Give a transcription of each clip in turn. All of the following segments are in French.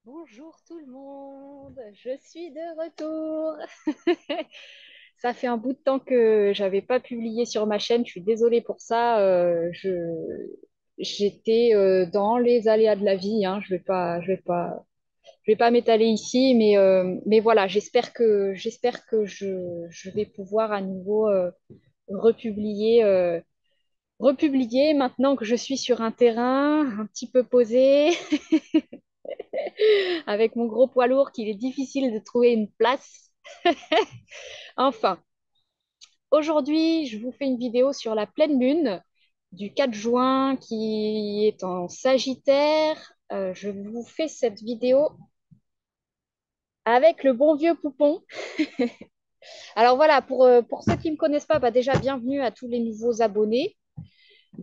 Bonjour tout le monde, je suis de retour. Ça fait un bout de temps que j'avais pas publié sur ma chaîne, je suis désolée pour ça. J'étais dans les aléas de la vie, hein. Je vais pas m'étaler ici, mais voilà, j'espère que je vais pouvoir à nouveau republier maintenant que je suis sur un terrain un petit peu posé avec mon gros poids lourd qu'il est difficile de trouver une place. Enfin, aujourd'hui, je vous fais une vidéo sur la pleine lune du 4 juin qui est en Sagittaire. Je vous fais cette vidéo avec le bon vieux poupon. Alors voilà, pour ceux qui ne me connaissent pas, bah déjà bienvenue à tous les nouveaux abonnés.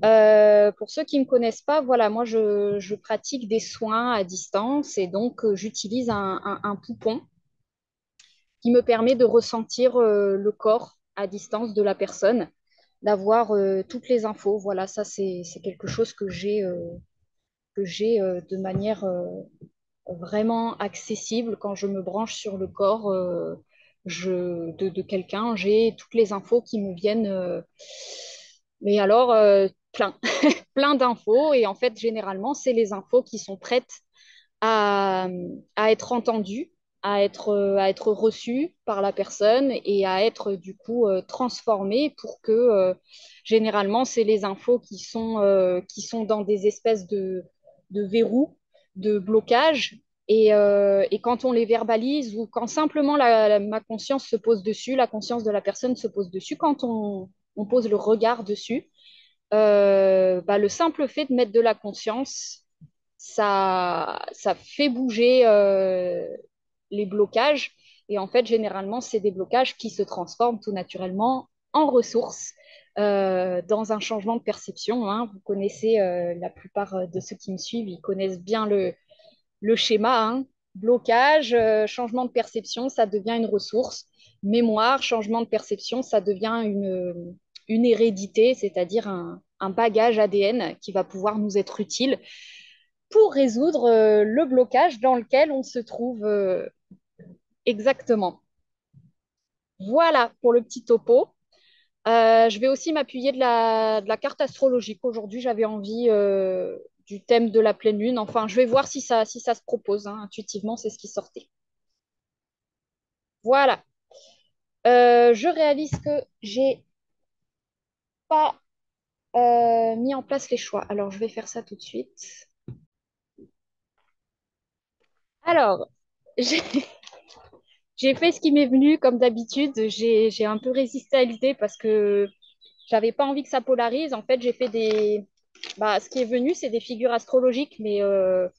Pour ceux qui ne me connaissent pas, voilà, moi je pratique des soins à distance et donc j'utilise un poupon qui me permet de ressentir le corps à distance de la personne, d'avoir toutes les infos. Voilà, ça c'est quelque chose que j'ai de manière vraiment accessible quand je me branche sur le corps de quelqu'un. J'ai toutes les infos qui me viennent, mais alors plein, plein d'infos. Et en fait, généralement, c'est les infos qui sont prêtes à, à être entendues, à être reçues par la personne et à être du coup transformées pour que généralement, c'est les infos qui sont dans des espèces de verrous, de blocage. Et quand on les verbalise ou quand simplement ma conscience se pose dessus, la conscience de la personne se pose dessus, quand on pose le regard dessus, bah, le simple fait de mettre de la conscience, ça fait bouger les blocages. Et en fait, généralement, c'est des blocages qui se transforment tout naturellement en ressources dans un changement de perception, hein. Vous connaissez la plupart de ceux qui me suivent, ils connaissent bien le schéma, hein. Blocage, changement de perception, ça devient une ressource. Mémoire, changement de perception, ça devient une hérédité, c'est-à-dire un bagage ADN qui va pouvoir nous être utile pour résoudre le blocage dans lequel on se trouve exactement. Voilà pour le petit topo. Je vais aussi m'appuyer de la carte astrologique. Aujourd'hui, j'avais envie du thème de la pleine lune. Enfin, je vais voir si ça se propose, hein. Intuitivement, c'est ce qui sortait. Voilà. Je réalise que j'ai pas mis en place les choix. Alors, je vais faire ça tout de suite. Alors, j'ai j'ai fait ce qui m'est venu, comme d'habitude. J'ai un peu résisté à l'idée parce que j'avais pas envie que ça polarise. En fait, j'ai fait des. Bah, ce qui est venu, c'est des figures astrologiques, mais on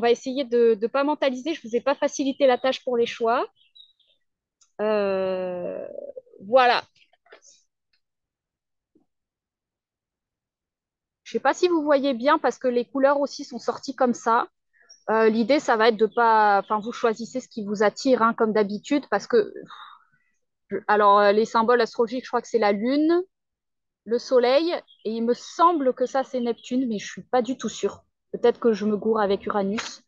va essayer de ne pas mentaliser. Je vous ai pas facilité la tâche pour les choix. Euh, voilà. Je sais pas si vous voyez bien parce que les couleurs aussi sont sorties comme ça. L'idée, ça va être de pas. Enfin, vous choisissez ce qui vous attire, hein, comme d'habitude, parce que. Alors, les symboles astrologiques, je crois que c'est la Lune, le Soleil, et il me semble que ça, c'est Neptune, mais je suis pas du tout sûre. Peut-être que je me gourre avec Uranus.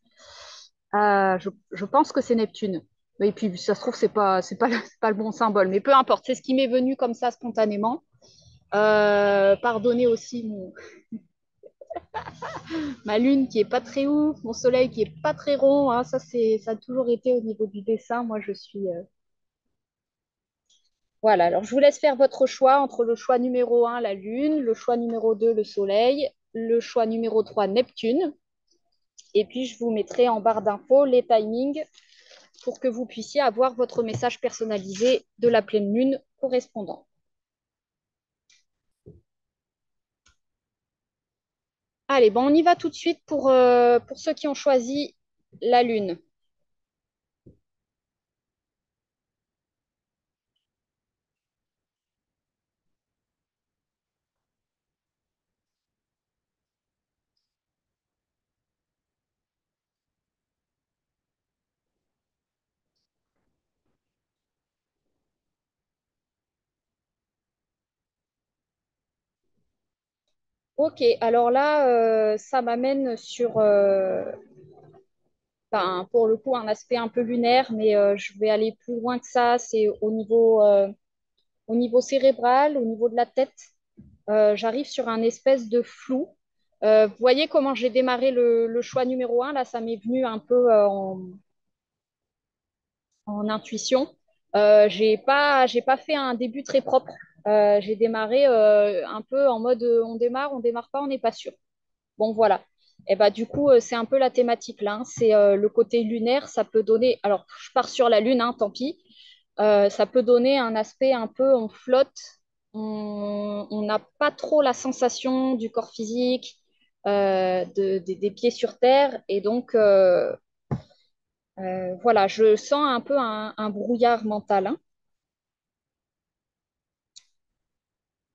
Je pense que c'est Neptune. Et puis, ça se trouve, c'est pas le bon symbole. Mais peu importe, c'est ce qui m'est venu comme ça spontanément. Pardonnez aussi ma lune qui est pas très ouf, mon soleil qui est pas très rond, hein. Ça a toujours été au niveau du dessin. Moi, je suis. Voilà, alors je vous laisse faire votre choix entre le choix numéro un, la lune, le choix numéro 2, le soleil, le choix numéro 3, Neptune. Et puis, je vous mettrai en barre d'infos les timings pour que vous puissiez avoir votre message personnalisé de la pleine lune correspondant. Allez, bon, on y va tout de suite pour ceux qui ont choisi la lune. Ok, alors là, ça m'amène sur enfin, pour le coup, un aspect un peu lunaire, mais je vais aller plus loin que ça. C'est au niveau cérébral, au niveau de la tête. J'arrive sur un espèce de flou. Vous voyez comment j'ai démarré le choix numéro un, là, ça m'est venu un peu en intuition. J'ai pas fait un début très propre. J'ai démarré un peu en mode on démarre pas, on n'est pas sûr. Bon, voilà. Et bah, du coup, c'est un peu la thématique là, hein. C'est le côté lunaire, ça peut donner. Alors, je pars sur la Lune, hein, tant pis. Ça peut donner un aspect un peu on flotte, on n'a pas trop la sensation du corps physique, des pieds sur terre, et donc voilà, je sens un peu un brouillard mental, hein.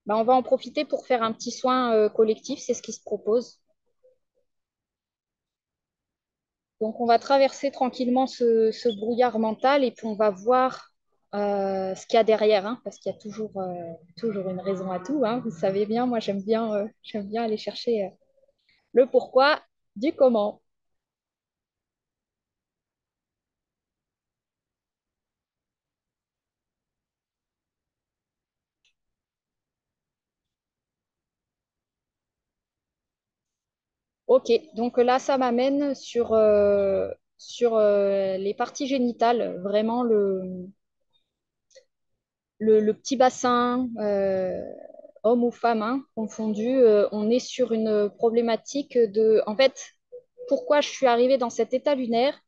Ben, on va en profiter pour faire un petit soin collectif, c'est ce qui se propose. Donc, on va traverser tranquillement ce brouillard mental et puis on va voir ce qu'il y a derrière, hein, parce qu'il y a toujours une raison à tout, hein. Vous savez bien, moi, j'aime bien aller chercher le pourquoi du comment. Ok, donc là, ça m'amène sur les parties génitales, vraiment le petit bassin, homme ou femme, hein, confondu. On est sur une problématique de... En fait, pourquoi je suis arrivée dans cet état lunaire?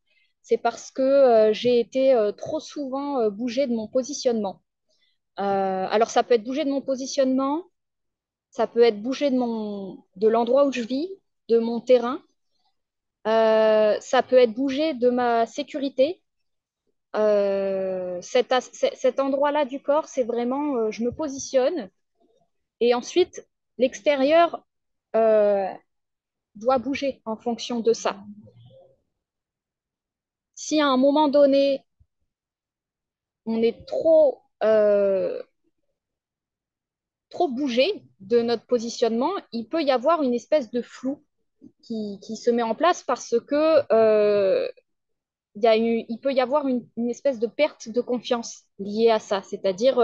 C'est parce que j'ai été trop souvent bougée de mon positionnement. Alors, ça peut être bougé de mon positionnement, ça peut être bougé de l'endroit où je vis, de mon terrain. Ça peut être bougé de ma sécurité. Cet endroit-là du corps, c'est vraiment, je me positionne et ensuite, l'extérieur euh, doit bouger en fonction de ça. Si à un moment donné, on est trop bougé de notre positionnement, il peut y avoir une espèce de flou qui se met en place parce que il peut y avoir une espèce de perte de confiance liée à ça. C'est-à-dire,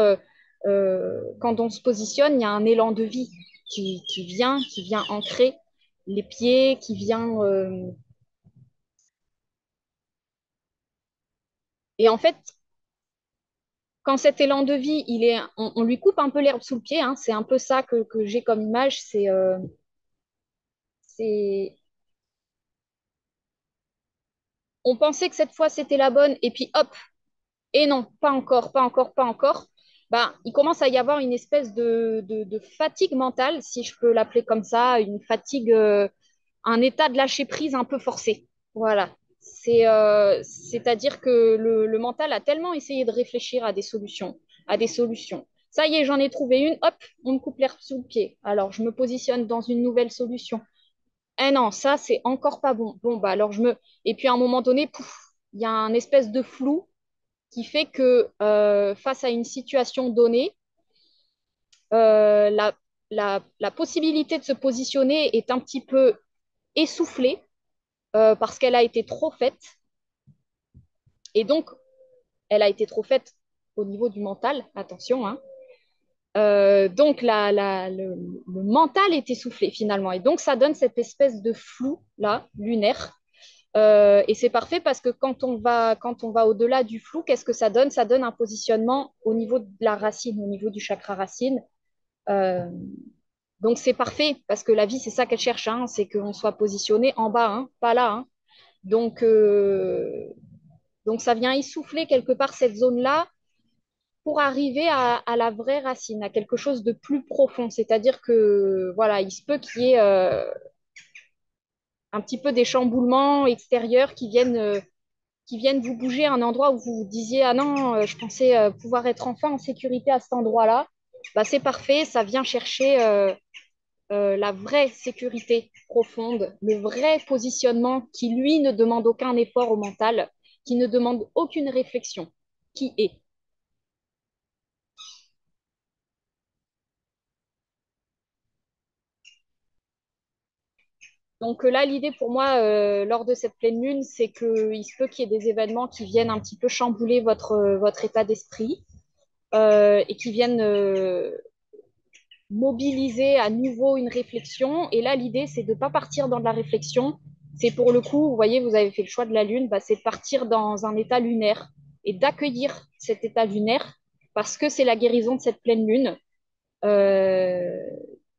quand on se positionne, il y a un élan de vie qui vient ancrer les pieds, qui vient... Et en fait, quand cet élan de vie, on lui coupe un peu l'herbe sous le pied, hein, c'est un peu ça que j'ai comme image, c'est... On pensait que cette fois, c'était la bonne, et puis hop, et non, pas encore, pas encore, pas encore. Ben, il commence à y avoir une espèce de fatigue mentale, si je peux l'appeler comme ça, une fatigue, un état de lâcher prise un peu forcé. Voilà. C'est-à-dire que le mental a tellement essayé de réfléchir à des solutions. Ça y est, j'en ai trouvé une, hop, on me coupe l'herbe sous le pied. Alors, je me positionne dans une nouvelle solution. Eh non, ça, c'est encore pas bon. Bon, bah alors je me... Et puis à un moment donné, pouf, il y a un espèce de flou qui fait que face à une situation donnée, euh, la, la possibilité de se positionner est un petit peu essoufflée parce qu'elle a été trop faite. Et donc, elle a été trop faite au niveau du mental, attention, hein. Donc, le mental est essoufflé finalement. Et donc, ça donne cette espèce de flou, là, lunaire. Et c'est parfait parce que quand on va au-delà du flou, qu'est-ce que ça donne? Ça donne un positionnement au niveau de la racine, au niveau du chakra racine. Euh, donc c'est parfait parce que la vie, c'est ça qu'elle cherche, hein, c'est qu'on soit positionné en bas, hein, pas là, hein. Donc, donc ça vient essouffler quelque part cette zone-là pour arriver à la vraie racine, à quelque chose de plus profond. C'est-à-dire que voilà, il se peut qu'il y ait un petit peu des chamboulements extérieurs qui viennent vous bouger à un endroit où vous vous disiez ah non, je pensais pouvoir être enfin en sécurité à cet endroit-là. Bah, c'est parfait, ça vient chercher la vraie sécurité profonde, le vrai positionnement qui, lui, ne demande aucun effort au mental, qui ne demande aucune réflexion, qui est. Donc là, l'idée pour moi, lors de cette pleine lune, c'est qu'il se peut qu'il y ait des événements qui viennent un petit peu chambouler votre état d'esprit et qui viennent mobiliser à nouveau une réflexion. Et là, l'idée, c'est de ne pas partir dans de la réflexion. C'est pour le coup, vous voyez, vous avez fait le choix de la Lune, bah, c'est de partir dans un état lunaire et d'accueillir cet état lunaire parce que c'est la guérison de cette pleine Lune. Euh,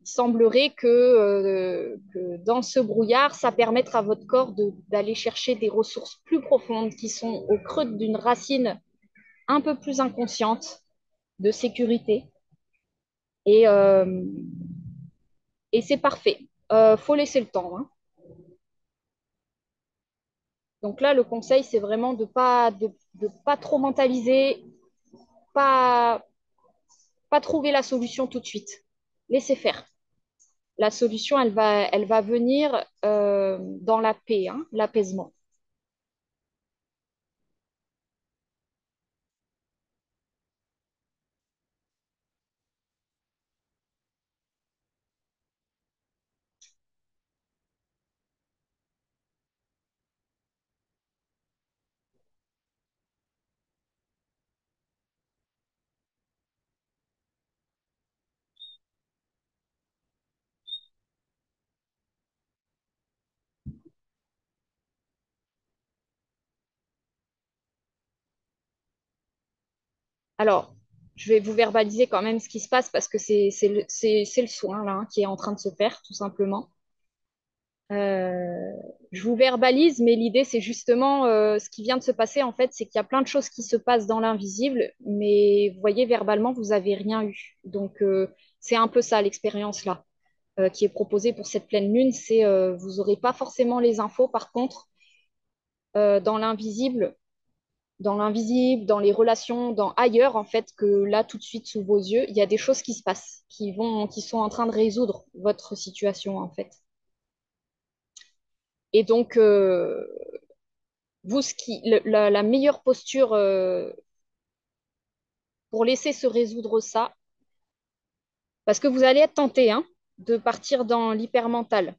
il semblerait que dans ce brouillard, ça permettra à votre corps d'aller chercher des ressources plus profondes qui sont au creux d'une racine un peu plus inconsciente de sécurité. Et, et c'est parfait. Faut laisser le temps, hein. Donc là, le conseil, c'est vraiment de pas trop mentaliser, pas, pas trouver la solution tout de suite. Laissez faire. La solution, elle va venir dans la paix, hein, l'apaisement. Alors, je vais vous verbaliser quand même ce qui se passe parce que c'est le soin là, hein, qui est en train de se faire, tout simplement. Euh, je vous verbalise, mais l'idée, c'est justement ce qui vient de se passer, en fait, c'est qu'il y a plein de choses qui se passent dans l'invisible, mais vous voyez, verbalement, vous n'avez rien eu. Donc, c'est un peu ça, l'expérience là, qui est proposée pour cette pleine lune, c'est vous n'aurez pas forcément les infos, par contre, dans l'invisible, dans les relations, dans ailleurs, en fait, que là, tout de suite, sous vos yeux, il y a des choses qui se passent, qui sont en train de résoudre votre situation, en fait. Et donc, vous, la meilleure posture pour laisser se résoudre ça, parce que vous allez être tenté hein, de partir dans l'hypermental.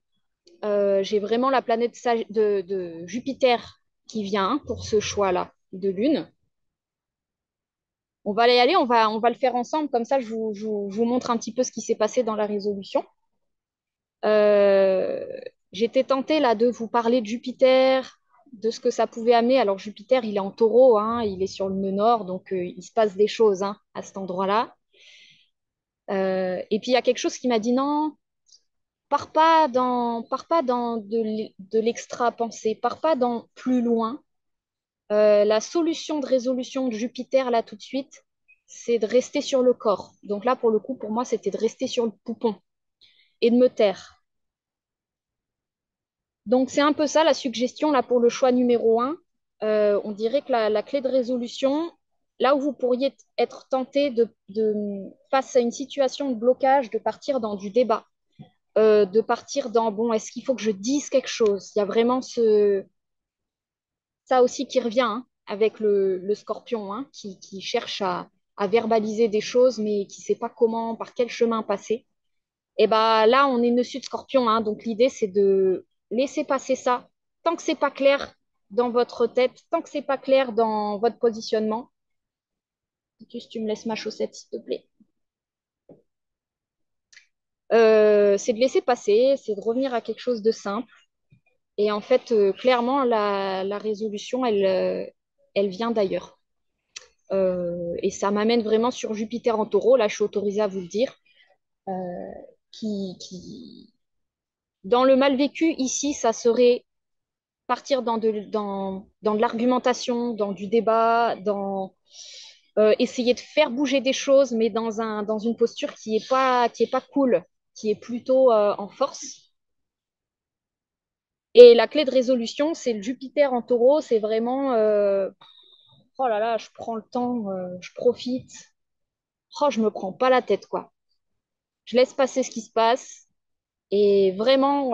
J'ai vraiment la planète de Jupiter qui vient hein, pour ce choix-là de Lune. On va y aller, on va le faire ensemble, comme ça je vous montre un petit peu ce qui s'est passé dans la résolution. Euh, J'étais tentée là de vous parler de Jupiter, de ce que ça pouvait amener. Alors Jupiter, il est en taureau, hein, il est sur le nœud nord, donc il se passe des choses hein, à cet endroit-là. Et puis il y a quelque chose qui m'a dit non, pars pas dans de l'extra-pensée, pars pas dans plus loin. La solution de résolution de Jupiter là tout de suite, c'est de rester sur le corps. Donc là, pour le coup, pour moi, c'était de rester sur le poupon et de me taire. Donc, c'est un peu ça la suggestion là pour le choix numéro un. On dirait que la clé de résolution, là où vous pourriez être tenté face à une situation de blocage, de partir dans du débat, de partir dans, bon, est-ce qu'il faut que je dise quelque chose? Il y a vraiment ça aussi qui revient hein, avec le scorpion hein, qui cherche à verbaliser des choses, mais qui ne sait pas comment, par quel chemin passer. Et bah là, on est dessus de scorpion, hein, donc l'idée, c'est de laisser passer ça. Tant que c'est pas clair dans votre tête, tant que c'est pas clair dans votre positionnement, juste tu me laisses ma chaussette, s'il te plaît. C'est de laisser passer, c'est de revenir à quelque chose de simple. Et en fait, clairement, la résolution, elle vient d'ailleurs. Et ça m'amène vraiment sur Jupiter en taureau, là je suis autorisée à vous le dire, euh, qui, dans le mal vécu, ici, ça serait partir dans de l'argumentation, dans du débat, dans essayer de faire bouger des choses, mais dans une posture qui est pas cool, qui est plutôt en force. Et la clé de résolution, c'est le Jupiter en taureau, c'est vraiment, oh là là, je prends le temps, je profite, oh, je me prends pas la tête, quoi. Je laisse passer ce qui se passe. Et vraiment,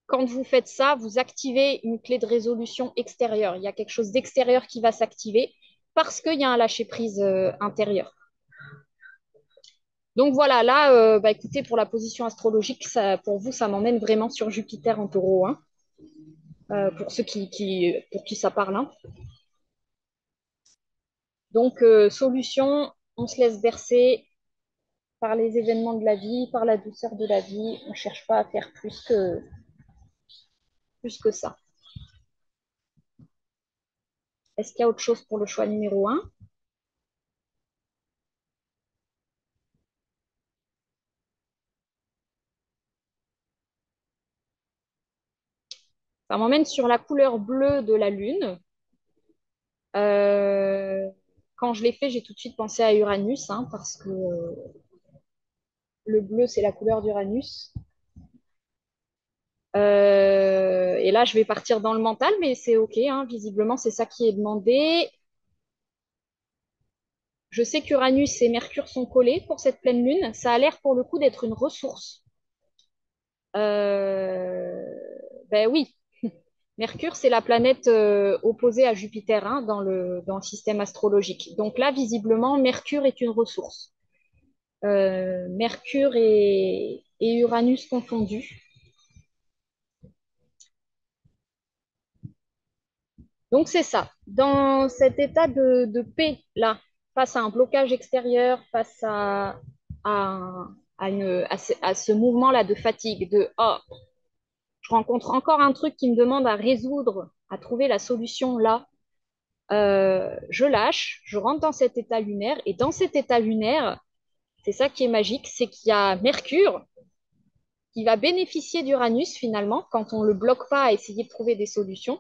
quand vous faites ça, vous activez une clé de résolution extérieure. Il y a quelque chose d'extérieur qui va s'activer parce qu'il y a un lâcher-prise intérieur. Donc voilà, là, bah, écoutez, pour la position astrologique, ça, pour vous, ça m'emmène vraiment sur Jupiter en taureau, hein, pour ceux pour qui ça parle, hein. Donc, solution, on se laisse bercer par les événements de la vie, par la douceur de la vie. On ne cherche pas à faire plus que ça. Est-ce qu'il y a autre chose pour le choix numéro un? Ça m'emmène sur la couleur bleue de la Lune. Euh, Quand je l'ai fait, j'ai tout de suite pensé à Uranus, hein, parce que le bleu, c'est la couleur d'Uranus. Et là, je vais partir dans le mental, mais c'est OK, hein, visiblement, c'est ça qui est demandé. Je sais qu'Uranus et Mercure sont collés pour cette pleine lune. Ça a l'air pour le coup d'être une ressource. Euh, Ben oui, Mercure, c'est la planète opposée à Jupiter, hein, dans le système astrologique. Donc là, visiblement, Mercure est une ressource. Mercure et Uranus confondus. Donc c'est ça. Dans cet état de paix, là, face à un blocage extérieur, à, à ce mouvement-là de fatigue, de oh, je rencontre encore un truc qui me demande à résoudre, à trouver la solution là, je lâche, je rentre dans cet état lunaire, et dans cet état lunaire, c'est ça qui est magique, c'est qu'il y a Mercure qui va bénéficier d'Uranus finalement, quand on ne le bloque pas à essayer de trouver des solutions.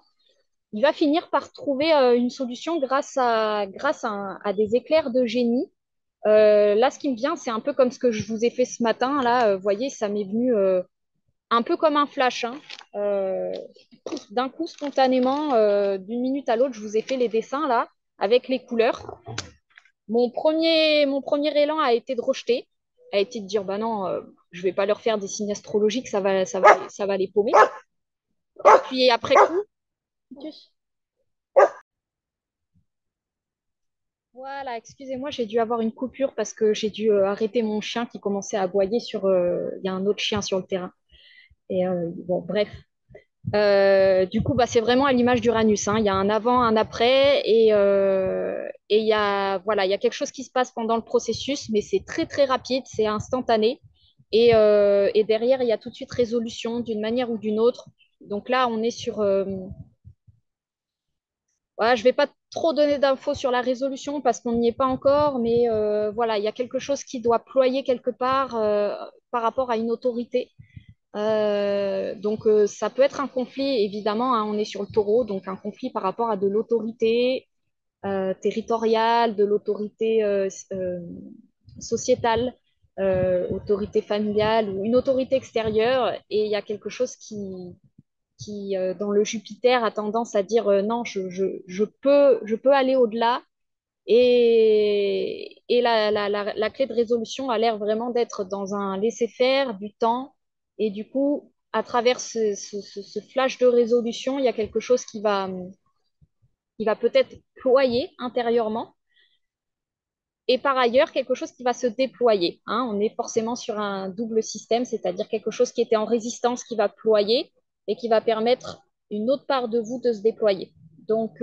Il va finir par trouver une solution à des éclairs de génie. Là, ce qui me vient, c'est un peu comme ce que je vous ai fait ce matin. Là, vous voyez, ça m'est venu un peu comme un flash, hein. Euh, D'un coup, spontanément, d'une minute à l'autre, je vous ai fait les dessins là, avec les couleurs. Mon premier élan a été de rejeter, a été de dire, bah non, je vais pas leur faire des signes astrologiques, ça va les paumer. Puis après coup, voilà, excusez-moi, j'ai dû avoir une coupure parce que j'ai dû arrêter mon chien qui commençait à aboyer sur. Il y a un autre chien sur le terrain. Et bon, bref. Du coup, bah, c'est vraiment à l'image d'Uranus, hein. Il y a un avant, un après, et il y a, voilà, il y a quelque chose qui se passe pendant le processus, mais c'est très très rapide, c'est instantané. Et derrière, il y a tout de suite résolution d'une manière ou d'une autre. Donc là, on est sur. Voilà, je ne vais pas trop donner d'infos sur la résolution parce qu'on n'y est pas encore, mais voilà, il y a quelque chose qui doit ployer quelque part par rapport à une autorité. Donc, ça peut être un conflit, évidemment, hein, on est sur le taureau, donc un conflit par rapport à de l'autorité territoriale, de l'autorité sociétale, autorité familiale ou une autorité extérieure, et il y a quelque chose qui dans le Jupiter, a tendance à dire non, je peux aller au-delà. Et la clé de résolution a l'air vraiment d'être dans un laisser-faire, du temps. Et du coup, à travers ce flash de résolution, il y a quelque chose qui va peut-être ployer intérieurement. Et par ailleurs, quelque chose qui va se déployer, hein. On est forcément sur un double système, c'est-à-dire quelque chose qui était en résistance qui va ployer et qui va permettre une autre part de vous de se déployer. Donc,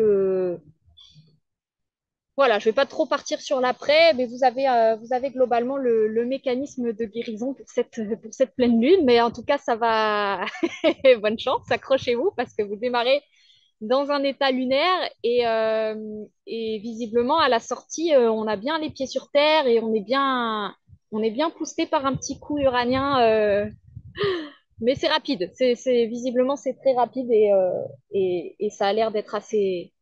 voilà, je ne vais pas trop partir sur l'après, mais vous avez globalement le mécanisme de guérison pour cette pleine lune. Mais en tout cas, ça va. Bonne chance, accrochez-vous parce que vous démarrez dans un état lunaire et visiblement, à la sortie, on a bien les pieds sur terre et on est bien poussé par un petit coup uranien. Mais c'est rapide. Visiblement, c'est très rapide et ça a l'air d'être assez,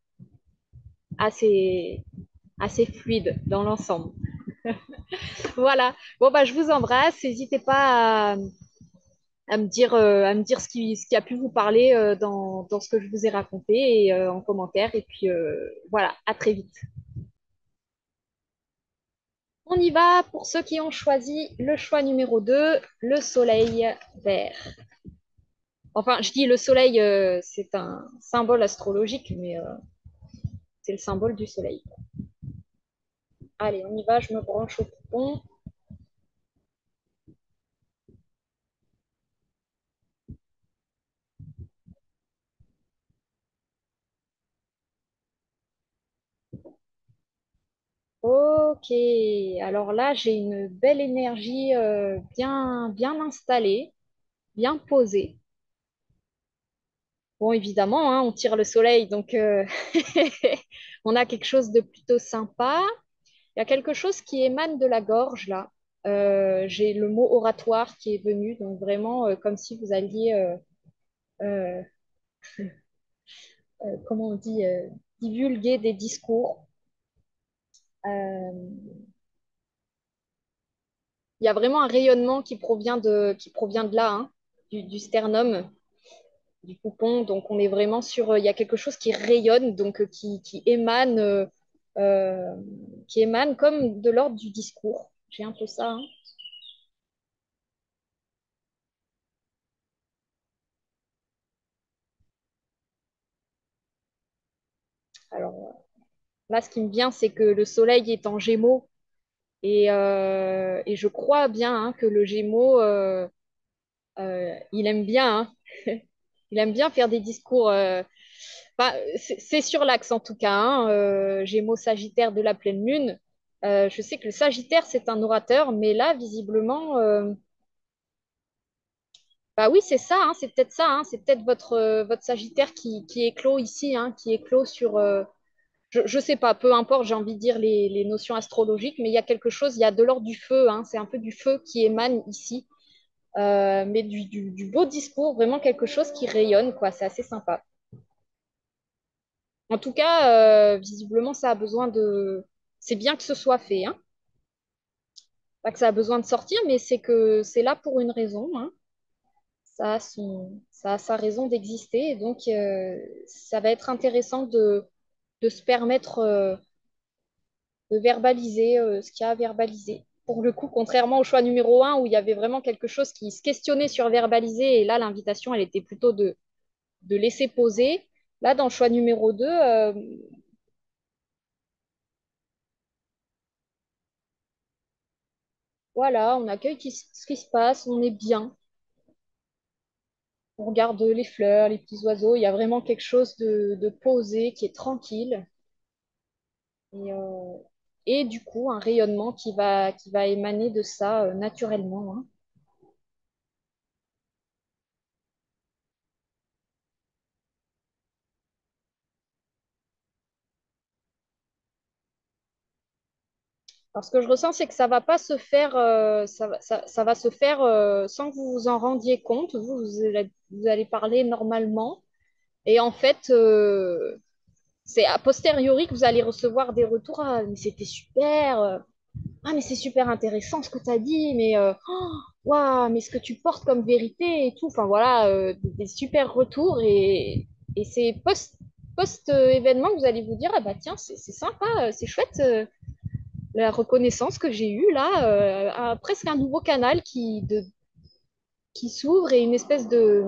assez fluide dans l'ensemble. Voilà. Bon, bah, je vous embrasse. N'hésitez pas à me dire ce qui a pu vous parler dans ce que je vous ai raconté et, en commentaire. Et puis, voilà, à très vite. On y va pour ceux qui ont choisi le choix numéro 2, le soleil vert. Enfin, je dis le soleil, c'est un symbole astrologique, mais c'est le symbole du soleil. Allez, on y va, je me branche au bouton. Ok, alors là, j'ai une belle énergie bien installée, bien posée. Bon, évidemment, hein, on tire le soleil, donc on a quelque chose de plutôt sympa. Il y a quelque chose qui émane de la gorge, là. J'ai le mot oratoire qui est venu, donc vraiment comme si vous alliez, euh, comment on dit, divulguer des discours. Euh, Il y a vraiment un rayonnement qui provient de là, hein, du sternum, du poupon. Donc, on est vraiment sur. Il y a quelque chose qui rayonne, donc euh, qui émane comme de l'ordre du discours. J'ai un peu ça, hein. Alors, là, ce qui me vient, c'est que le soleil est en gémeaux. Et je crois bien hein, que le gémeaux, il aime bien, hein. Il aime bien faire des discours. Enfin, c'est sur l'axe en tout cas, hein, Gémeaux Sagittaire de la pleine lune. Je sais que le Sagittaire, c'est un orateur, mais là, visiblement, bah oui, c'est ça, hein, c'est peut-être ça, hein, c'est peut-être votre Sagittaire qui éclot ici, hein, qui éclot sur. Je sais pas, peu importe, j'ai envie de dire les notions astrologiques, mais il y a quelque chose, il y a de l'ordre du feu, hein, c'est un peu du feu qui émane ici, mais du beau discours, vraiment quelque chose qui rayonne, quoi, c'est assez sympa. En tout cas, visiblement, ça a besoin de. C'est bien que ce soit fait, hein. Pas que ça a besoin de sortir, mais c'est que c'est là pour une raison, hein. Ça a sa raison d'exister. Et donc, ça va être intéressant de se permettre de verbaliser ce qu'il y a à verbaliser. Pour le coup, contrairement au choix numéro un, où il y avait vraiment quelque chose qui se questionnait sur verbaliser, et là, l'invitation, elle était plutôt de laisser poser. Là, dans le choix numéro 2, voilà, on accueille ce qui se passe, on est bien. On regarde les fleurs, les petits oiseaux. Il y a vraiment quelque chose de posé, qui est tranquille. Et, euh, et du coup, un rayonnement qui va émaner de ça naturellement, hein. Alors, ce que je ressens, c'est que ça va pas se faire, ça va se faire sans que vous vous en rendiez compte. Vous allez parler normalement. Et en fait, c'est a posteriori que vous allez recevoir des retours. Ah, mais c'était super. Ah, mais c'est super intéressant ce que tu as dit. Mais waouh, mais ce que tu portes comme vérité et tout. Enfin, voilà, des super retours. Et c'est post-événement que vous allez vous dire, ah bah tiens, c'est sympa, c'est chouette. La reconnaissance que j'ai eue là, presque un nouveau canal qui s'ouvre et une espèce de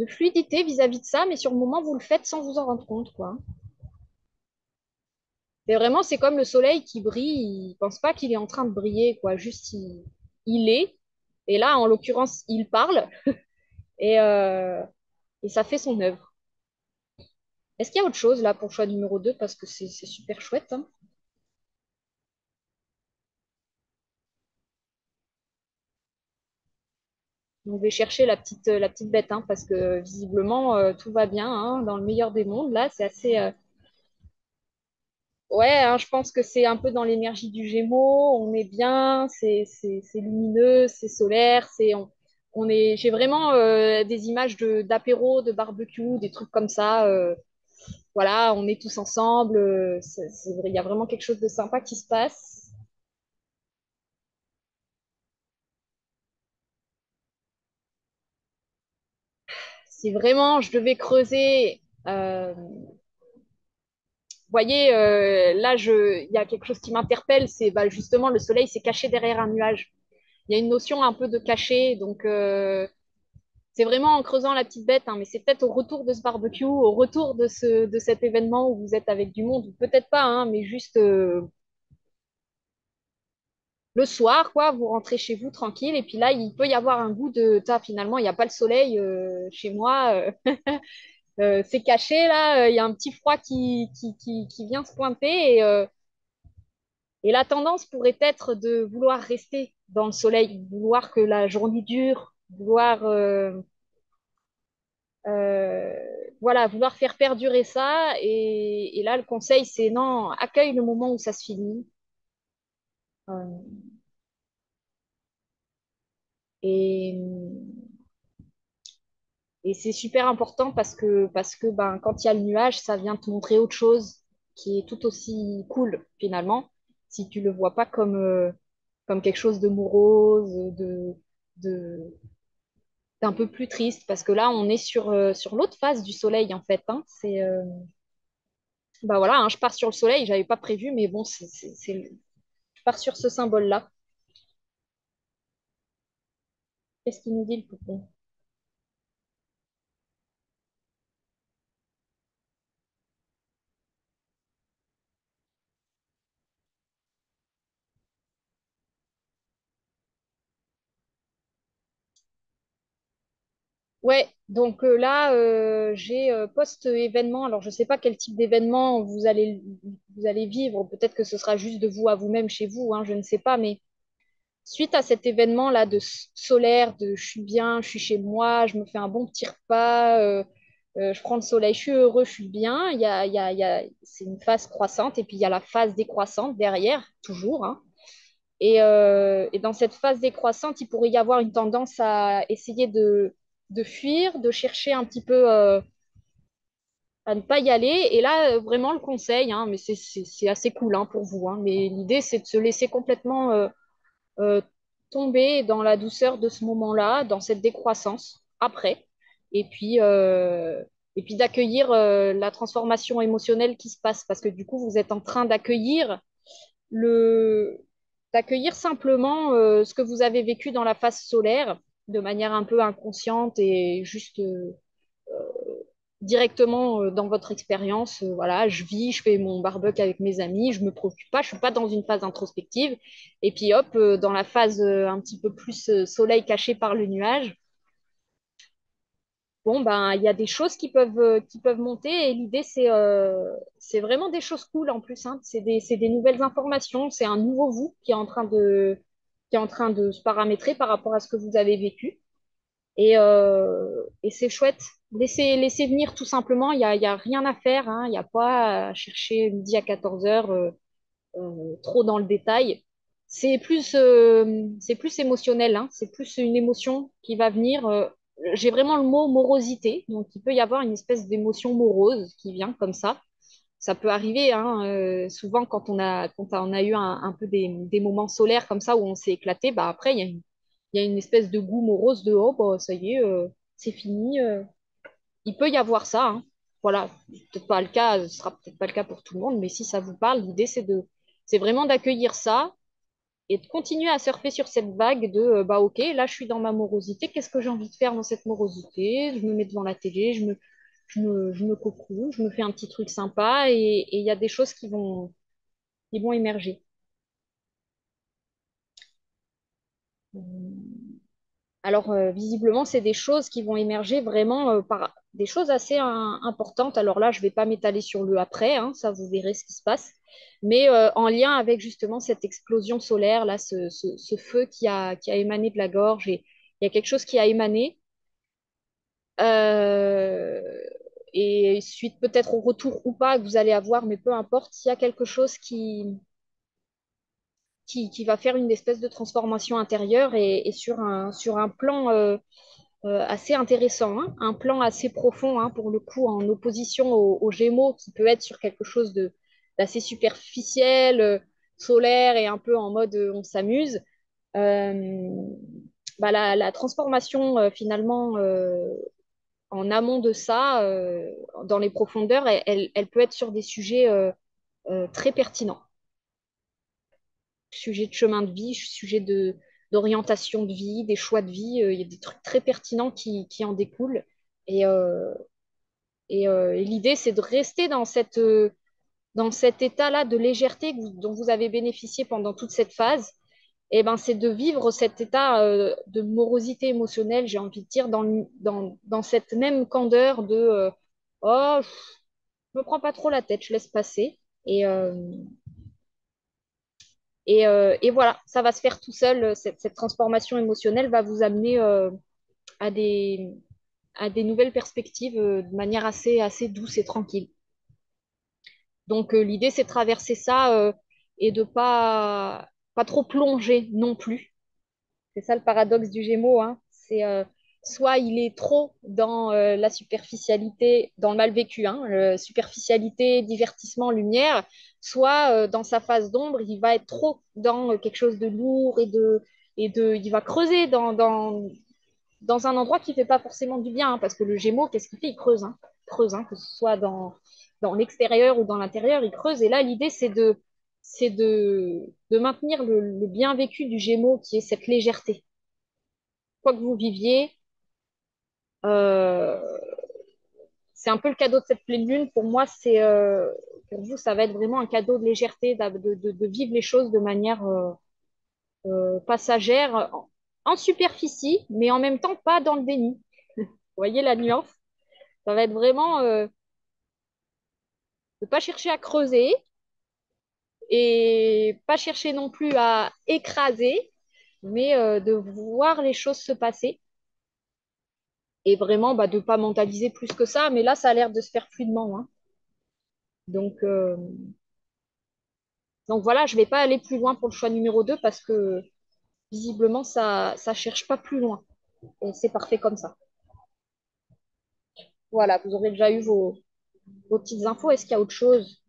fluidité vis-à-vis de ça, mais sur le moment, vous le faites sans vous en rendre compte, quoi. C'est vraiment, c'est comme le soleil qui brille, il pense pas qu'il est en train de briller, quoi. Juste, il est. Et là, en l'occurrence, il parle et, euh, et ça fait son œuvre. Est-ce qu'il y a autre chose là pour le choix numéro 2 parce que c'est super chouette, hein. Donc, je vais chercher la petite bête, hein, parce que visiblement, tout va bien, hein, dans le meilleur des mondes. Là, c'est assez. Ouais, hein, je pense que c'est un peu dans l'énergie du Gémeaux. On est bien, c'est lumineux, c'est solaire. J'ai vraiment des images d'apéro, de barbecue, des trucs comme ça. Voilà, on est tous ensemble. Il y a vraiment quelque chose de sympa qui se passe. Si vraiment je devais creuser. Vous voyez, il y a quelque chose qui m'interpelle, c'est bah, justement le soleil s'est caché derrière un nuage. Il y a une notion un peu de cachet, donc c'est vraiment en creusant la petite bête, hein, mais c'est peut-être au retour de ce barbecue, au retour de cet événement où vous êtes avec du monde, ou peut-être pas, hein, mais juste le soir, quoi, vous rentrez chez vous tranquille, et puis là, il peut y avoir un goût de, finalement, il n'y a pas le soleil chez moi. C'est caché là, il y a un petit froid qui vient se pointer et la tendance pourrait être de vouloir rester dans le soleil, vouloir que la journée dure, vouloir euh, voilà, vouloir faire perdurer ça. Et là, le conseil, c'est non, accueille le moment où ça se finit. Euh, et et c'est super important parce que ben, quand il y a le nuage, ça vient te montrer autre chose qui est tout aussi cool finalement, si tu le vois pas comme quelque chose de morose, de, d'un peu plus triste, parce que là, on est sur l'autre face du soleil en fait. Hein. Bah voilà, hein, je pars sur le soleil, j'avais pas prévu, mais bon, je pars sur ce symbole-là. Qu'est-ce qu'il nous dit le poupon? Ouais, donc là, j'ai post-événement. Alors, je ne sais pas quel type d'événement vous allez vivre. Peut-être que ce sera juste de vous à vous-même chez vous, hein, je ne sais pas. Mais suite à cet événement-là de solaire, de je suis bien, je suis chez moi, je me fais un bon petit repas, je prends le soleil, je suis heureux, je suis bien. C'est une phase croissante et puis il y a la phase décroissante derrière, toujours. Hein. Et dans cette phase décroissante, il pourrait y avoir une tendance à essayer de fuir, de chercher un petit peu à ne pas y aller. Et là, vraiment, le conseil, hein, mais c'est assez cool hein, pour vous. Hein, mais l'idée, c'est de se laisser complètement euh, tomber dans la douceur de ce moment-là, dans cette décroissance après. Et puis, euh, et puis d'accueillir la transformation émotionnelle qui se passe. Parce que du coup, vous êtes en train le, d'accueillir simplement ce que vous avez vécu dans la phase solaire de manière un peu inconsciente et juste directement dans votre expérience. Voilà, je vis, je fais mon barbecue avec mes amis, je me préoccupe pas, je suis pas dans une phase introspective. Et puis hop, dans la phase un petit peu plus soleil caché par le nuage, bon, ben, il y a des choses qui peuvent monter et l'idée, c'est vraiment des choses cool en plus. Hein. C'est des nouvelles informations, c'est un nouveau vous qui est en train de se paramétrer par rapport à ce que vous avez vécu. Et c'est chouette. Laissez venir tout simplement, il y a rien à faire. Hein. Il n'y a pas à chercher midi à 14 heures trop dans le détail. C'est plus émotionnel, hein. C'est plus une émotion qui va venir. J'ai vraiment le mot morosité, donc il peut y avoir une espèce d'émotion morose qui vient comme ça. Ça peut arriver, hein, souvent quand on a eu un peu des moments solaires comme ça où on s'est éclaté, bah après il y a une espèce de goût morose de oh bah, ça y est, c'est fini. Il peut y avoir ça, hein. Voilà, peut-être pas le cas, ce sera peut-être pas le cas pour tout le monde, mais si ça vous parle, l'idée c'est vraiment d'accueillir ça et de continuer à surfer sur cette vague de bah ok, là je suis dans ma morosité, qu'est-ce que j'ai envie de faire dans cette morosité? Je me mets devant la télé, je me cocoon, je me fais un petit truc sympa et il y a des choses qui vont émerger. Alors, visiblement, c'est des choses qui vont émerger vraiment par des choses assez importantes. Alors là, je ne vais pas m'étaler sur le après, hein, ça, vous verrez ce qui se passe. Mais en lien avec justement cette explosion solaire, là, ce feu qui a émané de la gorge, et il y a quelque chose qui a émané. Euh, et suite peut-être au retour ou pas que vous allez avoir, mais peu importe, il y a quelque chose qui va faire une espèce de transformation intérieure et sur un plan assez intéressant, hein, un plan assez profond, hein, pour le coup, en opposition aux Gémeaux, qui peut être sur quelque chose d'assez superficiel, solaire et un peu en mode on s'amuse. Euh, bah, la transformation, finalement, en amont de ça, dans les profondeurs, elle peut être sur des sujets très pertinents. Sujet de chemin de vie, sujet d'orientation de vie, des choix de vie. Il y a des trucs très pertinents qui en découlent. Et, euh, et l'idée, c'est de rester dans cet état-là de légèreté dont vous avez bénéficié pendant toute cette phase. Et ben, c'est de vivre cet état de morosité émotionnelle, j'ai envie de dire, dans cette même candeur de Oh, je me prends pas trop la tête, je laisse passer. Et, euh, et voilà, ça va se faire tout seul. Cette transformation émotionnelle va vous amener à à des nouvelles perspectives de manière assez douce et tranquille. Donc, l'idée, c'est de traverser ça et de pas trop plonger non plus. C'est ça le paradoxe du Gémeaux, hein. C'est soit il est trop dans la superficialité, dans le mal vécu, hein, superficialité, divertissement, lumière, soit dans sa phase d'ombre, il va être trop dans quelque chose de lourd il va creuser dans un endroit qui fait pas forcément du bien, hein, parce que le Gémeaux, qu'est-ce qu'il fait? Il creuse, hein, que ce soit dans l'extérieur ou dans l'intérieur, il creuse. Et là, l'idée, de maintenir le bien vécu du Gémeaux, qui est cette légèreté quoi que vous viviez, euh, c'est un peu le cadeau de cette pleine lune. Pour moi, pour vous, ça va être vraiment un cadeau de légèreté, de vivre les choses de manière passagère, en superficie, mais en même temps pas dans le déni. Vous voyez la nuance? Ça va être vraiment de pas chercher à creuser et pas chercher non plus à écraser, mais de voir les choses se passer et vraiment bah, de pas mentaliser plus que ça. Mais là, ça a l'air de se faire fluidement, hein. Donc, euh, Donc voilà, je ne vais pas aller plus loin pour le choix numéro 2 parce que visiblement, ça cherche pas plus loin. Et c'est parfait comme ça. Voilà, vous aurez déjà eu vos petites infos. Est-ce qu'il y a autre chose?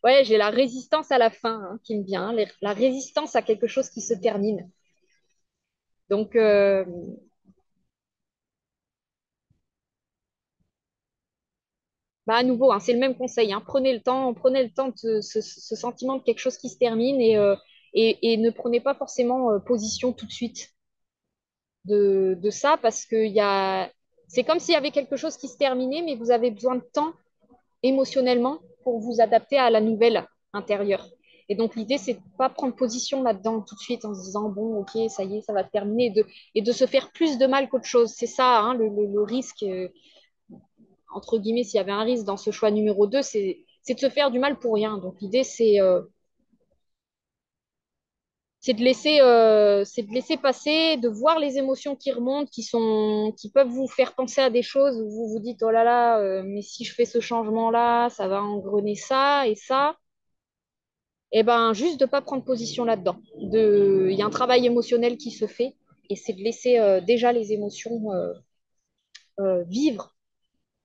Ouais, j'ai la résistance à la fin hein, qui me vient, la résistance à quelque chose qui se termine. Donc, bah, à nouveau, hein, c'est le même conseil. Hein. Prenez le temps de ce sentiment de quelque chose qui se termine et ne prenez pas forcément position tout de suite de ça parce que c'est comme s'il y avait quelque chose qui se terminait, mais vous avez besoin de temps émotionnellement pour vous adapter à la nouvelle intérieure. Et donc, l'idée, c'est de ne pas prendre position là-dedans tout de suite en se disant, bon, ok, ça y est, ça va terminer, et de se faire plus de mal qu'autre chose. C'est ça, hein, le risque, entre guillemets, s'il y avait un risque dans ce choix numéro 2, c'est de se faire du mal pour rien. Donc, l'idée, c'est de laisser passer, de voir les émotions qui remontent, qui peuvent vous faire penser à des choses où vous vous dites, oh là là, mais si je fais ce changement-là, ça va engrener ça et ça. Et ben, juste de ne pas prendre position là-dedans. Il y a un travail émotionnel qui se fait et c'est de laisser déjà les émotions vivre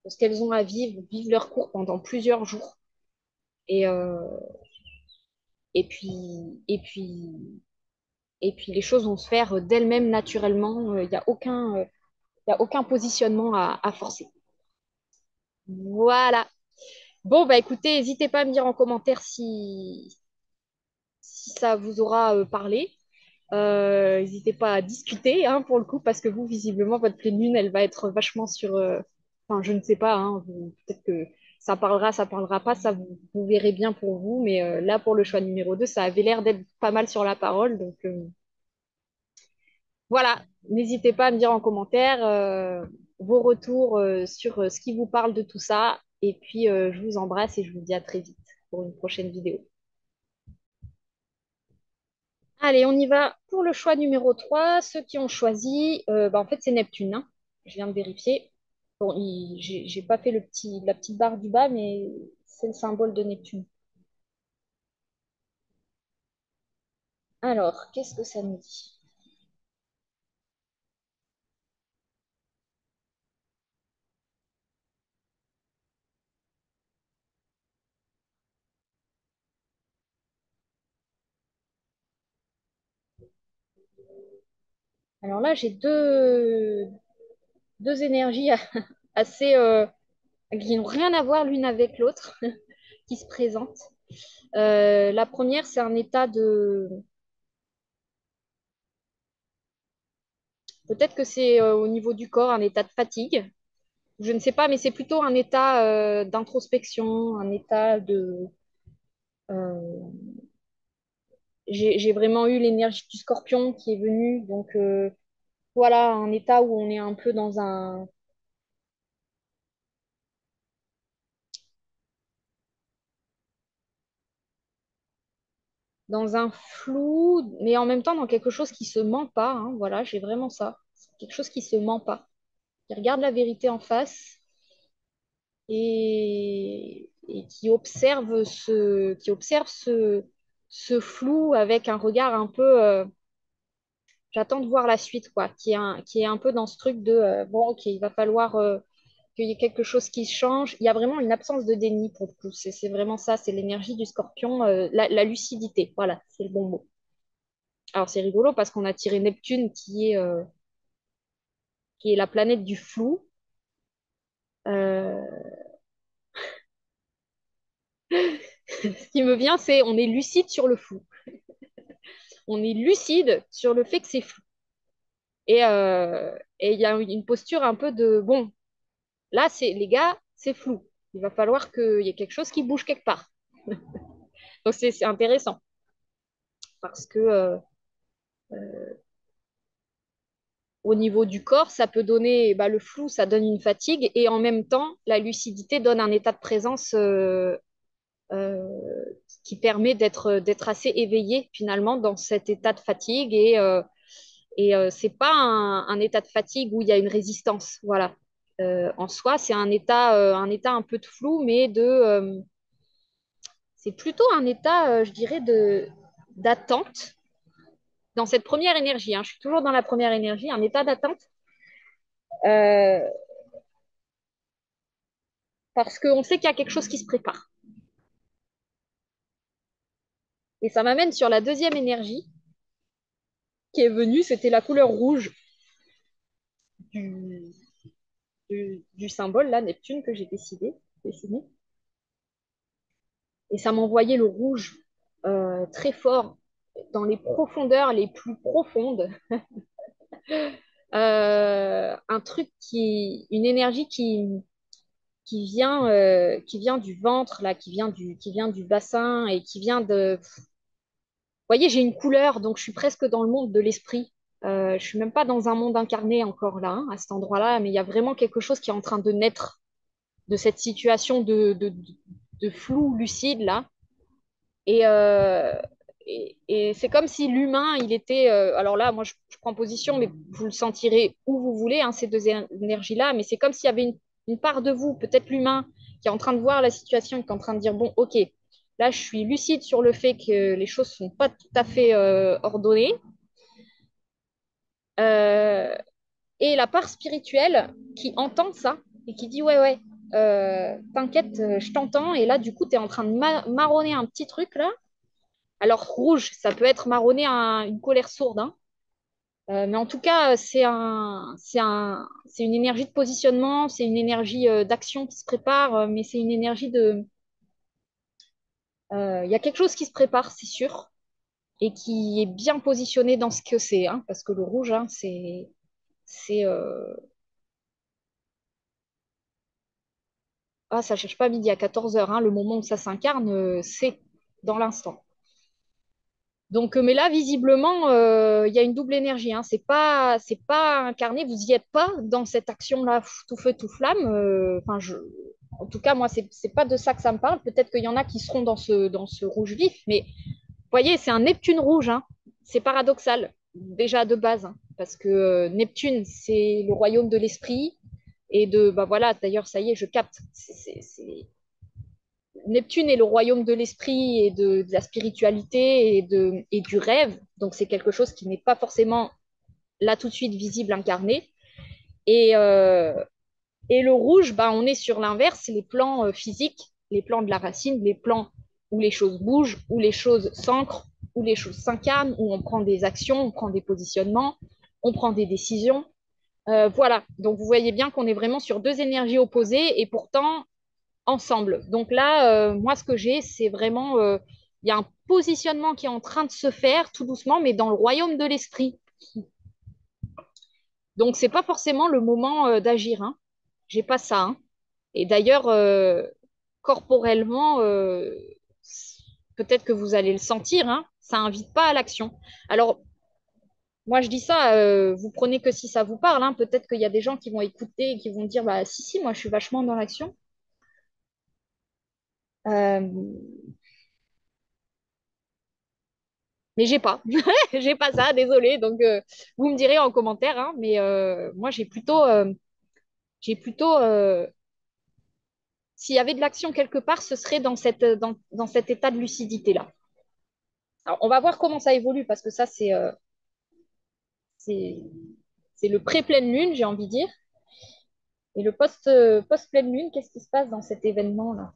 ce qu'elles ont à vivre, vivre leur cours pendant plusieurs jours. Et, euh, et puis, et puis, et puis, les choses vont se faire d'elles-mêmes naturellement. Il y a aucun positionnement à forcer. Voilà. Bon, bah écoutez, n'hésitez pas à me dire en commentaire si ça vous aura parlé. N'hésitez pas à discuter hein, pour le coup, parce que vous, visiblement, votre pleine lune, elle va être vachement sur. Enfin, je ne sais pas, hein, peut-être que ça parlera pas, ça vous verrez bien pour vous, mais là, pour le choix numéro 2 ça avait l'air d'être pas mal sur la parole. Donc voilà, n'hésitez pas à me dire en commentaire vos retours sur ce qui vous parle de tout ça. Et puis, je vous embrasse et je vous dis à très vite pour une prochaine vidéo. Allez, on y va pour le choix numéro 3. Ceux qui ont choisi, bah, en fait, c'est Neptune, hein. Je viens de vérifier. Bon, j'ai pas fait la petite barre du bas, mais c'est le symbole de Neptune. Alors, qu'est-ce que ça nous dit? Alors là, j'ai deux énergies assez, qui n'ont rien à voir l'une avec l'autre, qui se présentent. La première, c'est un état peut-être que c'est au niveau du corps, un état de fatigue. Je ne sais pas, mais c'est plutôt un état d'introspection, un état de... euh, j'ai vraiment eu l'énergie du scorpion qui est venue. Donc, voilà, un état où on est un peu dans un flou, mais en même temps dans quelque chose qui se ment pas, hein. Voilà, j'ai vraiment ça. C'est quelque chose qui se ment pas. Qui regarde la vérité en face et qui observe ce flou avec un regard un peu. J'attends de voir la suite, quoi, qui est un peu dans ce truc de bon, ok, il va falloir qu'il y ait quelque chose qui change. Il y a vraiment une absence de déni pour le coup. C'est vraiment ça, c'est l'énergie du scorpion, la lucidité. Voilà, c'est le bon mot. Alors c'est rigolo parce qu'on a tiré Neptune qui est la planète du flou. Euh, Ce qui me vient, c'est on est lucide sur le flou. On est lucide sur le fait que c'est flou. Et il y a une posture un peu de bon, là, c'est les gars, c'est flou. Il va falloir qu'il y ait quelque chose qui bouge quelque part. Donc c'est intéressant parce que au niveau du corps, ça peut donner bah, le flou, ça donne une fatigue et en même temps, la lucidité donne un état de présence euh, qui permet d'être assez éveillé finalement dans cet état de fatigue et c'est pas un état de fatigue où il y a une résistance. Voilà. En soi, c'est un état un peu de flou, mais c'est plutôt un état, je dirais, d'attente dans cette première énergie. Hein. Je suis toujours dans la première énergie, un état d'attente, euh, parce qu'on sait qu'il y a quelque chose qui se prépare. Et ça m'amène sur la deuxième énergie qui est venue, c'était la couleur rouge du, du symbole, là, Neptune, que j'ai dessiné. Et ça m'envoyait le rouge très fort dans les profondeurs les plus profondes. Un truc une énergie qui vient du ventre, là, qui vient du bassin et qui vient de. Vous voyez, j'ai une couleur, donc je suis presque dans le monde de l'esprit. Je suis même pas dans un monde incarné encore là, hein, à cet endroit-là, mais il y a vraiment quelque chose qui est en train de naître de cette situation de flou lucide là. Et, euh, et c'est comme si l'humain, il était. Alors là, moi, je prends position, mais vous le sentirez où vous voulez, hein, ces deux énergies-là. Mais c'est comme s'il y avait une part de vous, peut-être l'humain, qui est en train de voir la situation, qui est en train de dire, bon, ok, là, je suis lucide sur le fait que les choses ne sont pas tout à fait ordonnées. Euh, et la part spirituelle qui entend ça et qui dit, ouais, ouais, t'inquiète, je t'entends. Et là, du coup, tu es en train de marronner un petit truc là. Alors, rouge, ça peut être marronné une colère sourde, hein. Mais en tout cas, c'est une énergie de positionnement, c'est une énergie d'action qui se prépare, mais c'est une énergie de. Il y a quelque chose qui se prépare, c'est sûr, et qui est bien positionné dans ce que c'est, hein, parce que le rouge, hein, c'est. Ah, ça cherche pas midi à 14h, hein, le moment où ça s'incarne, c'est dans l'instant. Donc, mais là, visiblement, il y a une double énergie. Hein. C'est pas incarné. Vous n'y êtes pas dans cette action-là, tout feu, tout flamme. Enfin, en tout cas, moi, c'est pas de ça que ça me parle. Peut-être qu'il y en a qui seront dans ce rouge vif, mais vous voyez, c'est un Neptune rouge. Hein. C'est paradoxal, déjà de base, hein, parce que Neptune, c'est le royaume de l'esprit et bah voilà. D'ailleurs, ça y est, je capte. Neptune est le royaume de l'esprit et de la spiritualité et du rêve. Donc, c'est quelque chose qui n'est pas forcément là tout de suite visible, incarné. Et, euh, et le rouge, bah, on est sur l'inverse, les plans physiques, les plans de la racine, les plans où les choses bougent, où les choses s'ancrent, où les choses s'incarnent, où on prend des actions, on prend des positionnements, on prend des décisions. Voilà, donc vous voyez bien qu'on est vraiment sur deux énergies opposées et pourtant ensemble. Donc là, moi, ce que j'ai, c'est vraiment, il y a un positionnement qui est en train de se faire tout doucement, mais dans le royaume de l'esprit. Donc, c'est pas forcément le moment d'agir. Hein. J'ai pas ça. Hein. Et d'ailleurs, corporellement, peut-être que vous allez le sentir. Hein. ça invite pas à l'action. Alors, moi, je dis ça, vous prenez que si ça vous parle, hein. Peut-être qu'il y a des gens qui vont écouter et qui vont dire, bah si, si, moi, je suis vachement dans l'action. Euh, mais j'ai pas. J'ai pas ça, désolé. Donc, vous me direz en commentaire, hein, mais moi, j'ai plutôt, s'il y avait de l'action quelque part, ce serait dans cet état de lucidité-là. Alors, on va voir comment ça évolue, parce que ça, c'est, c'est le pré-pleine lune, j'ai envie de dire. Et le post-pleine lune, qu'est-ce qui se passe dans cet événement-là?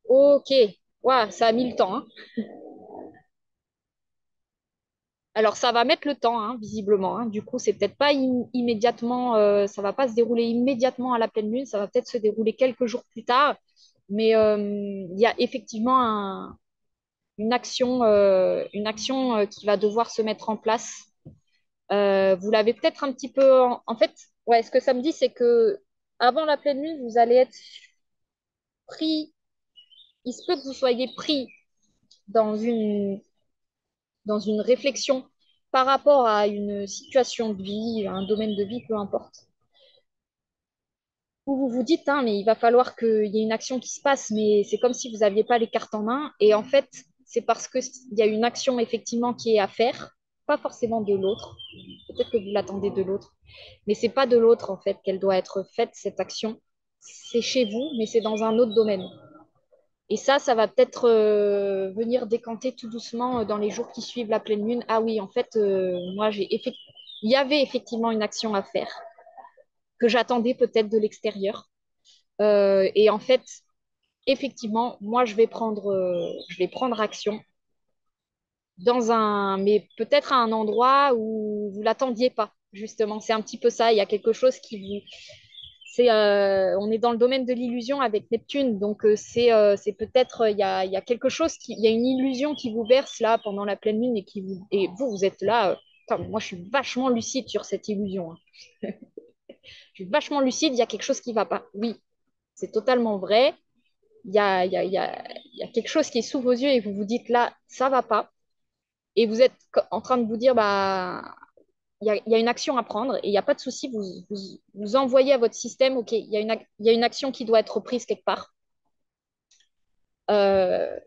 Ok, ouais, ça a mis le temps, hein. Alors, ça va mettre le temps, hein, visiblement, hein. Du coup, c'est peut-être pas immédiatement, ça va pas se dérouler immédiatement à la pleine lune, ça va peut-être se dérouler quelques jours plus tard. Mais il y a effectivement une action qui va devoir se mettre en place. Vous l'avez peut-être un petit peu. En fait, ouais, ce que ça me dit, c'est que avant la pleine lune, vous allez être pris. Il se peut que vous soyez pris dans une réflexion par rapport à une situation de vie, à un domaine de vie, peu importe. Où vous vous dites, hein, mais il va falloir qu'il y ait une action qui se passe, mais c'est comme si vous n'aviez pas les cartes en main. Et en fait, c'est parce qu'il y a une action effectivement qui est à faire, pas forcément de l'autre. Peut-être que vous l'attendez de l'autre, mais c'est pas de l'autre en fait qu'elle doit être faite, cette action. C'est chez vous, mais c'est dans un autre domaine. Et ça va peut-être venir décanter tout doucement dans les jours qui suivent la pleine lune. Ah oui, en fait, moi, il y avait effectivement une action à faire que j'attendais peut-être de l'extérieur. Et en fait, effectivement, moi, je vais prendre action mais peut-être à un endroit où vous l'attendiez pas, justement. C'est un petit peu ça. Il y a quelque chose on est dans le domaine de l'illusion avec Neptune, donc c'est peut-être, il y a quelque chose il y a une illusion qui vous berce là pendant la pleine lune et vous êtes là. Attends, moi, je suis vachement lucide sur cette illusion, hein. Je suis vachement lucide, il y a quelque chose qui va pas. Oui, c'est totalement vrai. Il y a quelque chose qui est sous vos yeux et vous vous dites là, ça va pas. Et vous êtes en train de vous dire, bah, il y a une action à prendre et il n'y a pas de souci, vous envoyez à votre système, OK, il y a une action qui doit être prise quelque part. Euh,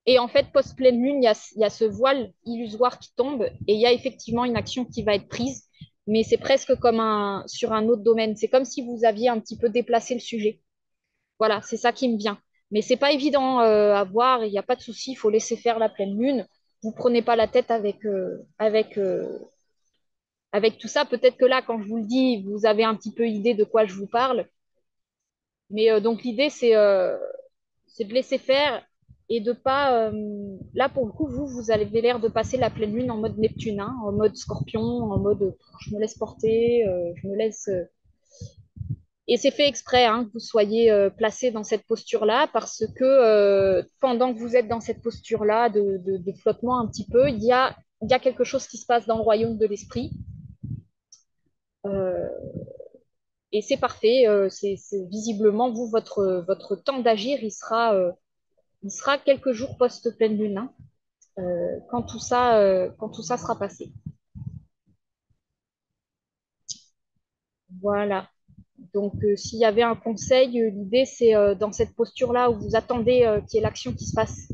et en fait, post-pleine lune, il y a ce voile illusoire qui tombe et il y a effectivement une action qui va être prise, mais c'est presque comme sur un autre domaine. C'est comme si vous aviez un petit peu déplacé le sujet. Voilà, c'est ça qui me vient. Mais c'est pas évident à voir, il n'y a pas de souci, il faut laisser faire la pleine lune. Vous prenez pas la tête avec tout ça. Peut-être que là, quand je vous le dis, vous avez un petit peu idée de quoi je vous parle. Mais donc l'idée, c'est de laisser faire et de pas. Là, pour le coup, vous avez l'air de passer la pleine lune en mode Neptune, hein, en mode Scorpion, en mode je me laisse porter, je me laisse. Et c'est fait exprès, hein, que vous soyez placé dans cette posture-là parce que pendant que vous êtes dans cette posture-là de flottement un petit peu, il y a quelque chose qui se passe dans le royaume de l'esprit. Euh, et c'est parfait. Visiblement, vous, votre temps d'agir, il sera quelques jours post-pleine lune, hein, quand tout ça sera passé. Voilà. Donc, s'il y avait un conseil, l'idée, c'est dans cette posture-là où vous attendez qu'il y ait l'action qui se passe,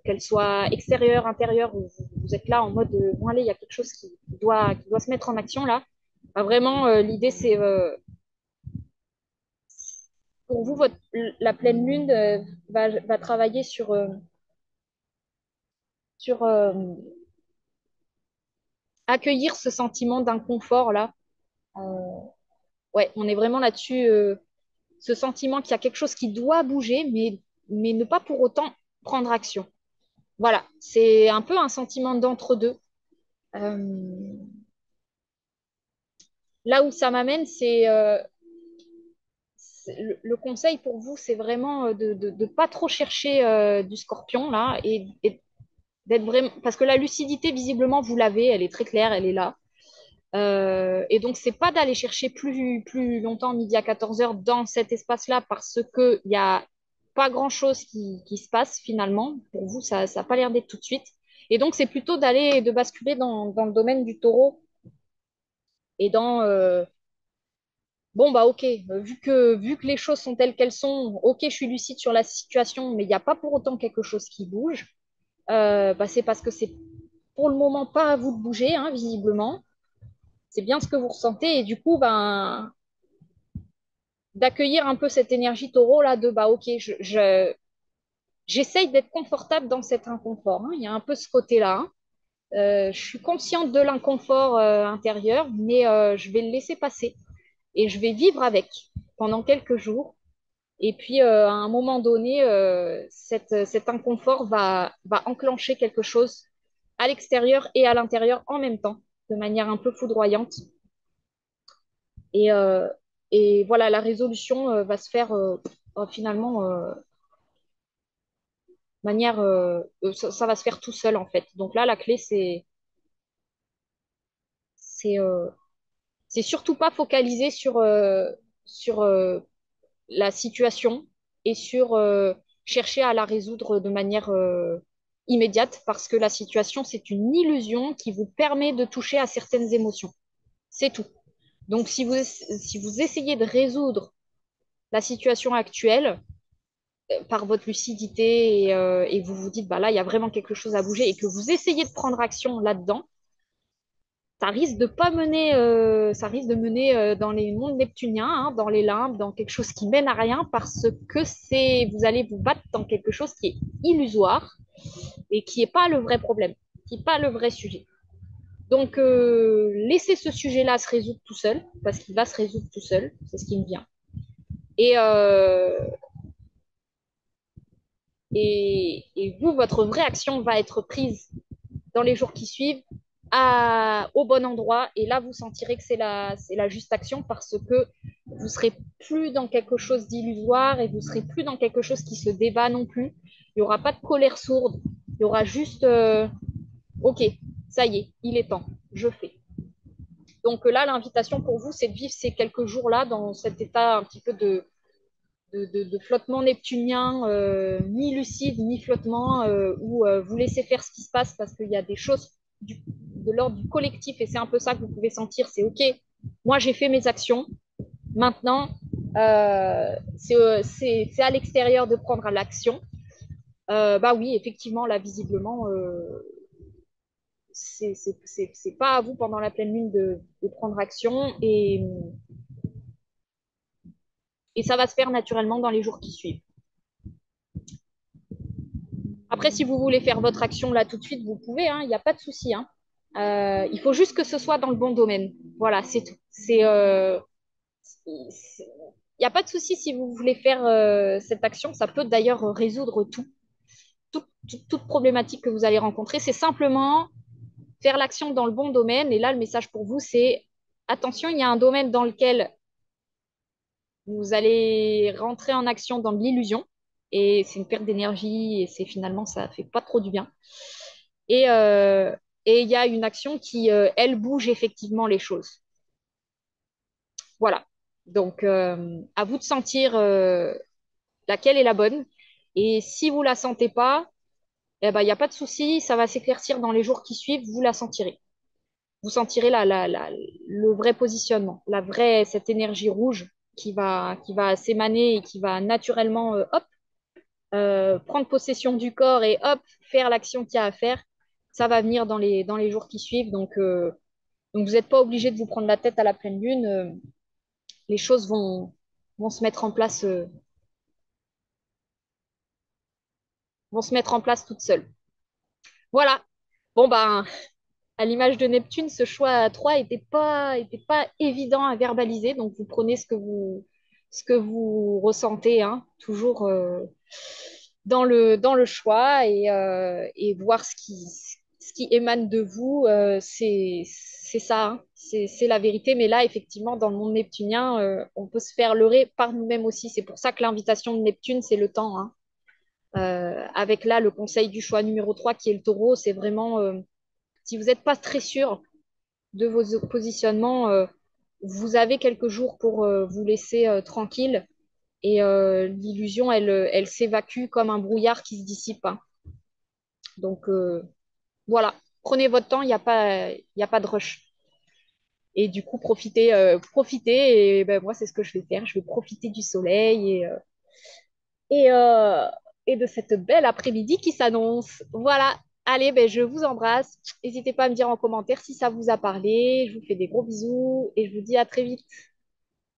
qu'elle soit extérieure, intérieure, où vous êtes là en mode, bon, allez, il y a quelque chose qui doit se mettre en action là. Bah, vraiment, l'idée, c'est pour vous, la pleine lune va travailler sur accueillir ce sentiment d'inconfort là. Euh, ouais, on est vraiment là-dessus. Ce sentiment qu'il y a quelque chose qui doit bouger, mais ne pas pour autant prendre action. Voilà, c'est un peu un sentiment d'entre-deux. Euh, là où ça m'amène, le conseil pour vous, c'est vraiment de pas trop chercher du scorpion là et d'être vraiment parce que la lucidité visiblement vous l'avez, elle est très claire, elle est là. Et donc c'est pas d'aller chercher plus longtemps midi à 14 heures dans cet espace-là parce que il y a pas grand-chose qui se passe finalement. Pour vous, ça n'a pas l'air d'être tout de suite. Et donc c'est plutôt de basculer dans le domaine du taureau et dans bon, bah ok, vu que les choses sont telles qu'elles sont, ok, je suis lucide sur la situation, mais il n'y a pas pour autant quelque chose qui bouge. Bah, c'est parce que c'est pour le moment pas à vous de bouger, hein, visiblement. C'est bien ce que vous ressentez, et du coup, ben, d'accueillir un peu cette énergie taureau là de bah ok, j'essaye d'être confortable dans cet inconfort, hein. Il y a un peu ce côté-là, hein. Je suis consciente de l'inconfort intérieur, mais je vais le laisser passer et je vais vivre avec pendant quelques jours. Et puis, à un moment donné, cet inconfort va enclencher quelque chose à l'extérieur et à l'intérieur en même temps, de manière un peu foudroyante. Et, euh, et voilà, la résolution va se faire finalement manière, ça va se faire tout seul en fait. Donc là, la clé, c'est, euh, c'est surtout pas focaliser sur la situation et sur chercher à la résoudre de manière immédiate parce que la situation, c'est une illusion qui vous permet de toucher à certaines émotions. C'est tout. Donc, si vous essayez de résoudre la situation actuelle par votre lucidité et vous vous dites, bah là, il y a vraiment quelque chose à bouger et que vous essayez de prendre action là-dedans, ça risque de mener dans les mondes neptuniens, hein, dans les limbes, dans quelque chose qui mène à rien parce que vous allez vous battre dans quelque chose qui est illusoire et qui n'est pas le vrai problème, qui n'est pas le vrai sujet. Donc, laissez ce sujet-là se résoudre tout seul, parce qu'il va se résoudre tout seul, c'est ce qui me vient. Et, euh, et vous, votre vraie action va être prise dans les jours qui suivent au bon endroit. Et là, vous sentirez que c'est la juste action parce que vous serez plus dans quelque chose d'illusoire et vous serez plus dans quelque chose qui se débat non plus. Il n'y aura pas de colère sourde. Il y aura juste, OK, ça y est, il est temps, je fais. Donc là, l'invitation pour vous, c'est de vivre ces quelques jours-là dans cet état un petit peu de flottement neptunien, mi-lucide, mi-flottement, où vous laissez faire ce qui se passe parce qu'il y a des choses de l'ordre du collectif et c'est un peu ça que vous pouvez sentir, c'est OK, moi j'ai fait mes actions, maintenant c'est à l'extérieur de prendre l'action. Bah oui, effectivement, là visiblement, c'est pas à vous pendant la pleine lune de prendre action et ça va se faire naturellement dans les jours qui suivent. Après, si vous voulez faire votre action là tout de suite, vous pouvez, hein, il n'y a pas de souci, hein. Il faut juste que ce soit dans le bon domaine. Voilà, c'est tout. Il n'y a pas de souci si vous voulez faire cette action. Ça peut d'ailleurs résoudre toute problématique que vous allez rencontrer. C'est simplement faire l'action dans le bon domaine. Et là, le message pour vous, c'est attention, il y a un domaine dans lequel vous allez rentrer en action dans de l'illusion. Et c'est une perte d'énergie et c'est finalement, ça ne fait pas trop du bien. Et et il y a une action qui, elle, bouge effectivement les choses. Voilà. Donc, à vous de sentir laquelle est la bonne. Et si vous la sentez pas, eh ben, il n'y a pas de souci, ça va s'éclaircir dans les jours qui suivent, vous la sentirez. Vous sentirez le vrai positionnement, cette énergie rouge qui va s'émaner et qui va naturellement, hop, prendre possession du corps et hop, faire l'action qu'il y a à faire. Ça va venir dans les jours qui suivent. Donc vous n'êtes pas obligé de vous prendre la tête à la pleine lune. Les choses vont se mettre en place, vont se mettre en place toutes seules. Voilà. Bon, ben, à l'image de Neptune, ce choix à 3 était pas évident à verbaliser. Donc, vous prenez ce que vous ressentez, hein, toujours dans dans le choix et voir ce qui émane de vous, c'est ça, hein. C'est la vérité. Mais là, effectivement, dans le monde neptunien, on peut se faire leurrer par nous-mêmes aussi. C'est pour ça que l'invitation de Neptune, c'est le temps, hein. Avec là, le conseil du choix numéro 3 qui est le taureau, c'est vraiment, si vous n'êtes pas très sûr de vos positionnements, vous avez quelques jours pour vous laisser tranquille et l'illusion, elle s'évacue comme un brouillard qui se dissipe, hein. Donc voilà, prenez votre temps, il y a pas de rush. Et du coup, profitez. Et ben, moi, c'est ce que je vais faire. Je vais profiter du soleil et, euh, et de cette belle après-midi qui s'annonce. Voilà. Allez, ben, je vous embrasse. N'hésitez pas à me dire en commentaire si ça vous a parlé. Je vous fais des gros bisous et je vous dis à très vite.